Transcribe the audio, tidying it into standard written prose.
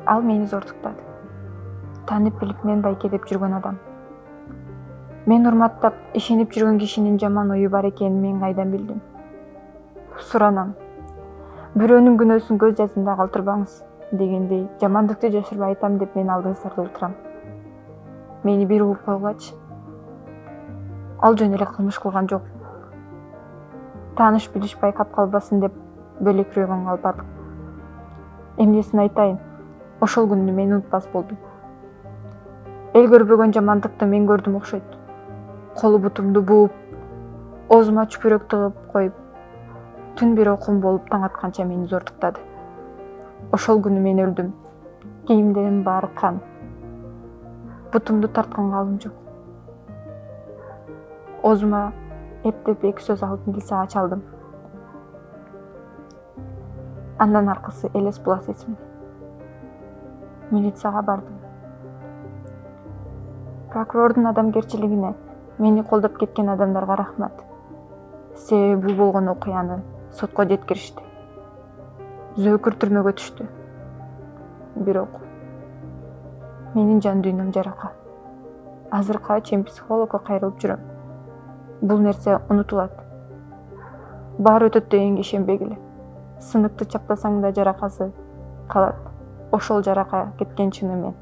Ал мени зортуктады. Таанып билип мен байке деп жүргөн адам. Мен урматтап, ишенип жүргөн кишинин жаман ою бар экенин мен кайдан билдим? Суранам. Бирөөнүн күнөөсүн көз жазында калтырбаңыз дегендей, жамандыкты жашырбай айтам деп мен алдыңыздарда отурам. Мени бир угуп койгулачы. Ал жөн эле кылмыш кылган жок. Тааныш билиш байкап калбасын деп бөлөкүрөгөн калбадык. Эмнесин айтайын, ошол күндү мен унутпас болдум. Эл көрбөгөн жамандыкты мен көрдүм окшойт. Колу бутумду бууп, оозума чүпүрөк тыгып коюп, түн бир окум болуп таң атканча мени зортуктады. Ошол күнү мен өлдүм. Кийимдерим баары кан. Бутумду тартканга алым жок. Оозума эптеп эки сөз алып милицияга чалдым. Андан аркысы элес булас эсимде. Милицияга бардым. Прокурордун адамгерчилигине, мени колдоп кеткен адамдарга рахмат. Себеби бул болгон окуяны сотко жеткиришти. Зөөкүр түрмөгө түштү. Бирок менин жан дүйнөм жарака. Азыркыга чейин психологко кайрылып жүрөм. Бул нерсе унутулат. Баары өтөт дегенге ишенбегиле. Сыныкты чаптасаң да жаракасы калат. Ошол жарака кеткен чыны мен.